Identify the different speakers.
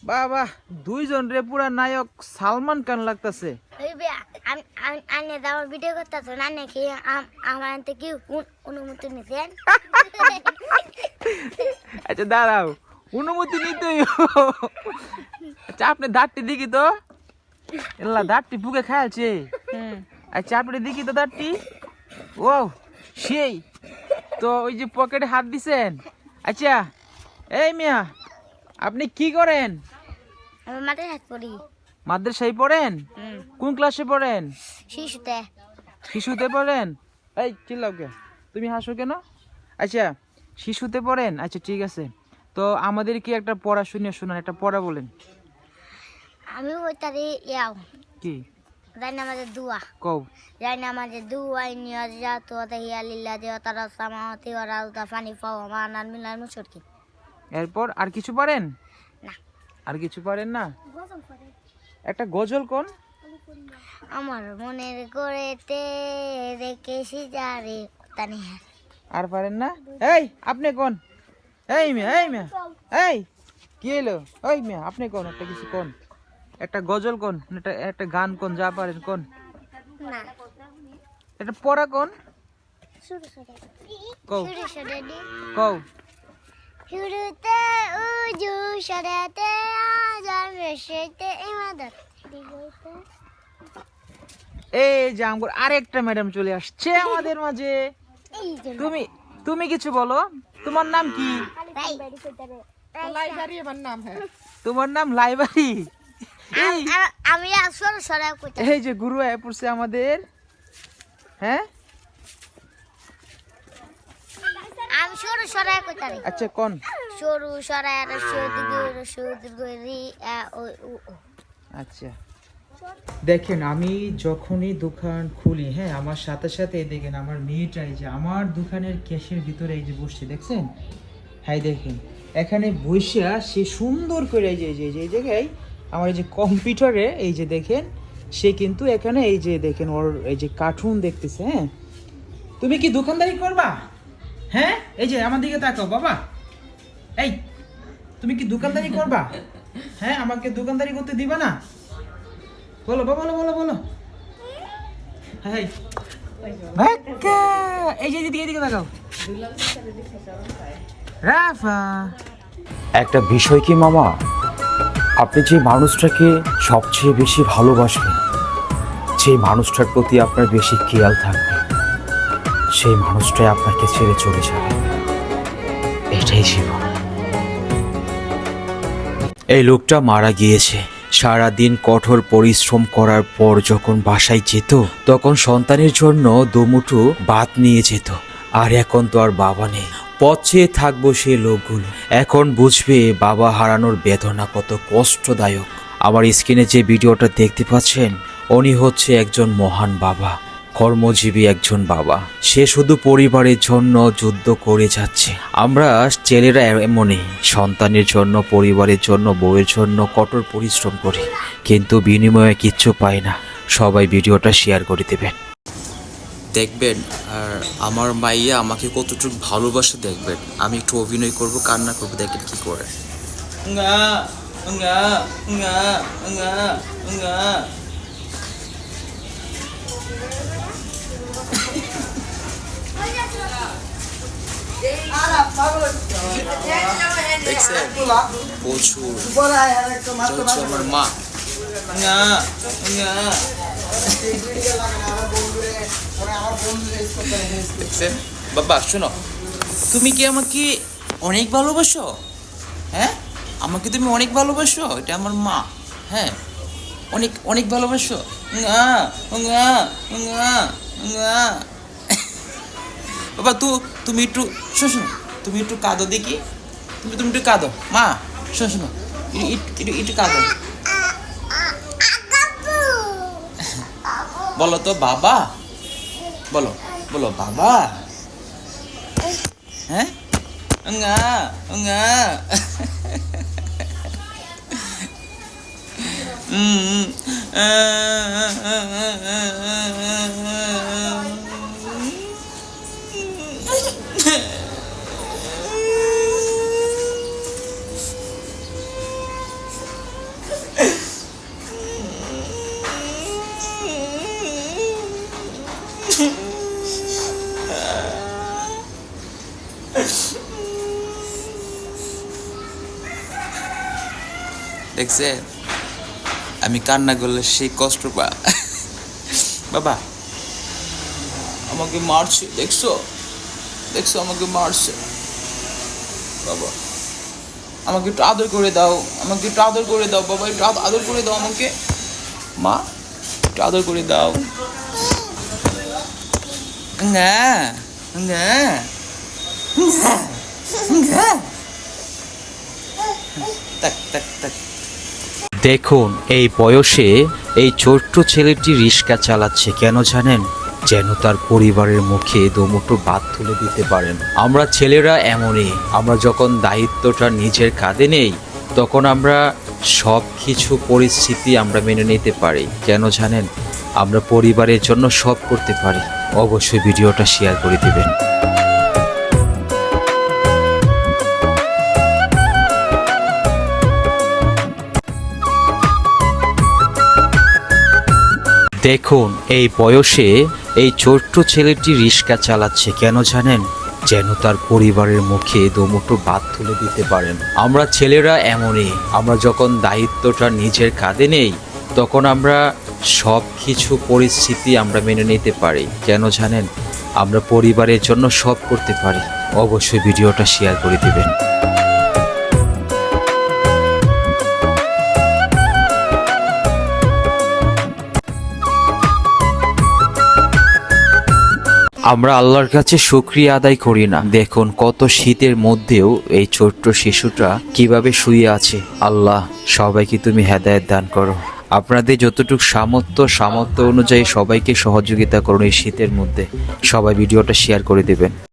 Speaker 1: বাবা, দুইজন রে পুরা নায়ক সালমান খান লাগতাছে।
Speaker 2: আনে দাও ভিডিও করতেছো না নাকি আমার থেকে অনুমতি নিতেন?
Speaker 1: আচ্ছা দাঁড়াও, অনুমতি নিতেই। আচ্ছা আপনি দাঁতটি দেখি তো। এল্লা দাঁতটি বুকে খাইছে। আচ্ছা আপনি দেখি তো দাঁতটি। ও সেই তো, ওই যে পকেটে হাত দিছেন। আচ্ছা এই মিয়া, আপনি কি করেন?
Speaker 2: আমি মাঠে হাত পড়ি।
Speaker 1: মাদ্রাসায় পড়েন? কোন ক্লাসে পড়েন?
Speaker 2: শিশুতে।
Speaker 1: শিশুতে পড়েন? এই চিল্লাও কে, তুমি হাসো কেন? আচ্ছা শিশুতে পড়েন, আচ্ছা ঠিক আছে। তো আমাদের কি একটা পড়া শুনিয়ে শোনান, একটা পড়া বলেন।
Speaker 2: আমি ওই তারে ইয়াও
Speaker 1: কি
Speaker 2: জানি আমাদের দুয়া
Speaker 1: কও?
Speaker 2: জানি আমাদের দুয়াই নিয়ে যা তো হিয়া লিল্লা দেওয়া তারা সামাওয়াতি ওয়া রাউদা ফানি ফাওয়া মানান মিলাল মুশরিকিন।
Speaker 1: এরপর আর কিছু পারেন
Speaker 2: না।
Speaker 1: আর কিছু পারেন না? একটা গজল কোন?
Speaker 2: আমার মনের করেতে রেখেছি যারে তানি।
Speaker 1: আর পারেন না? এই আপনি কোন? এই মিয়া, এই মিয়া, এই কি এলো? ওই মিয়া আপনি কোন, একটা কিছু কোন, একটা গজল কোন, একটা একটা গান কোন, যা পারেন কোন।
Speaker 2: না।
Speaker 1: এটা পড়া কোন?
Speaker 2: শুরু শুরু
Speaker 1: কও
Speaker 2: শুরু শুরু দি
Speaker 1: কও।
Speaker 2: শুরুতে উজু সরাতে আজান মেশাইতে ইমাদত দিগইতে।
Speaker 1: এই যে আমগর আরেকটা ম্যাডাম চলে আসছে আমাদের মাঝে।
Speaker 2: এই যে
Speaker 1: তুমি তুমি কিছু বলো, তোমার নাম কি?
Speaker 2: লাইব্রেরি আমার নাম। হ্যাঁ,
Speaker 1: তোমার নাম লাইব্রেরি? এই
Speaker 2: আমি আসল সরা কইতে।
Speaker 1: এই যে গুরু আয় পড়ছে আমাদের। হ্যাঁ
Speaker 2: আমি সরু সরা কইতে।
Speaker 1: আচ্ছা কোন?
Speaker 2: সরু সরা আর সুদ গরি ও ও।
Speaker 1: আচ্ছা দেখেন, আমি যখনই দোকান খুলি, হ্যাঁ আমার সাথে সাথে দেখেন আমার মেয়েটা এই যে আমার দোকানের ক্যাশের ভিতরে এই যে বসছে, দেখছেন? হ্যাঁ দেখেন এখানে বসিয়া সে সুন্দর করে এই যে এই জায়গায় আমার এই যে কম্পিউটারে এই যে দেখেন সে কিন্তু এখানে এই যে দেখেন ওর এই যে কার্টুন দেখতেছে। হ্যাঁ তুমি কি দোকানদারি করবা? হ্যাঁ এই যে আমার দিকে তাকাও বাবা। এই তুমি কি দোকানদারি করবা? হ্যাঁ আমাকে দোকানদারি করতে দিবা না? বলো বাবা, বলো বলো বলো। হ্যাঁ বাক্কা, এই যে এদিকে তাকাও। রাফা,
Speaker 3: একটা বিষয় কি মামা, আপনি যে মানুষটাকে সবচেয়ে বেশি ভালোবাসবেন, যে মানুষটার প্রতি আপনার বেশি খেয়াল থাকবে, সেই মানুষটাই আপনাকে ছেড়ে চলে যাবে। এটাই জীবন। এই লোকটা মারা গিয়েছে। সারাদিন কঠোর পরিশ্রম করার পর যখন বাসায় যেত তখন সন্তানের জন্য দুমুঠো ভাত নিয়ে যেত। আর এখন তো আর বাবা নেই, পথ চেয়ে থাকবো সেই লোকগুলো। এখন বুঝবে বাবা হারানোর বেদনা কত কষ্টদায়ক। আমার স্ক্রিনে যে ভিডিওটা দেখতে পাচ্ছেন, উনি হচ্ছে একজন মহান বাবা, কর্মজীবী একজন বাবা। সে শুধু পরিবারের জন্য যুদ্ধ করে যাচ্ছে। আমরা ছেলেরা এমনই, সন্তানের জন্য, পরিবারের জন্য, বউয়ের জন্য কঠোর পরিশ্রম করি, কিন্তু বিনিময়ে কিচ্ছু পাই না। সবাই ভিডিওটা শেয়ার করে দেবেন, দেখবেন। আর আমার মাইয়া আমাকে কতটুকু ভালোবাসে দেখবেন। আমি একটু অভিনয় করব, কান্না করবো, দেখেন কি করে। দেখছেন প্রচুর, আমার মা। দেখছেন বাবা, শোনো, তুমি কি আমাকে অনেক ভালোবাসো? হ্যাঁ আমাকে তুমি অনেক ভালোবাসো, এটা আমার মা। হ্যাঁ অনেক অনেক ভালোবাসো। বাবা তুমি একটু শোনো, তুমি একটু কাঁদো দেখি, তুমি তুমি একটু কাঁদো মা। শোনো একটু কাঁদো, বলো তো বাবা, বলো বলো বাবা। হ্যাঁ দেখছে আমি কান্না করলে সেই কষ্ট পা বাবা আমাকে মারছে, দেখছো দেখছো আমাকে মারছে। বাবা আমাকে একটু আদর করে দাও, আমাকে একটু আদর করে দাও বাবা, একটু আদর করে দাও আমাকে, মা একটু আদর করে দাও। হ্যাঁ হ্যাঁ হ্যাঁ তাক তাক তাক। দেখুন এই বয়সে এই ছোট্ট ছেলেটি রিক্সা চালাচ্ছে কেন জানেন? যেন তার পরিবারের মুখে দুমুঠো ভাত তুলে দিতে পারেন। আমরা ছেলেরা এমনই, আমরা যখন দায়িত্বটা নিজের কাঁধে নেই তখন আমরা সব কিছু পরিস্থিতি আমরা মেনে নিতে পারি। কেন জানেন? আমরা পরিবারের জন্য সব করতে পারি। অবশ্যই ভিডিওটা শেয়ার করে দেবেন। দেখুন এই বয়সে এই ছোট্ট ছেলেটি রিক্সা চালাচ্ছে কেন জানেন? যেন তার পরিবারের মুখে দুমুঠো ভাত তুলে দিতে পারেন। আমরা ছেলেরা এমনই, আমরা যখন দায়িত্বটা নিজের কাঁধে নেই তখন আমরা সব কিছু পরিস্থিতি আমরা মেনে নিতে পারি। কেন জানেন? আমরা পরিবারের জন্য সব করতে পারি। অবশ্যই ভিডিওটা শেয়ার করে দেবেন। আমরা আল্লাহর কাছে শুকরিয়া আদায় করি না। দেখুন কত শীতের মধ্যেও এই ছোট্ট শিশুটা কিভাবে শুয়ে আছে। আল্লাহ সবাইকে তুমি হেদায়েত দান করো। আপনাদের যতটুকু সামর্থ্য অনুযায়ী সবাইকে সহযোগিতা করুন এই শীতের মধ্যে। সবাই ভিডিওটা শেয়ার করে দেবেন।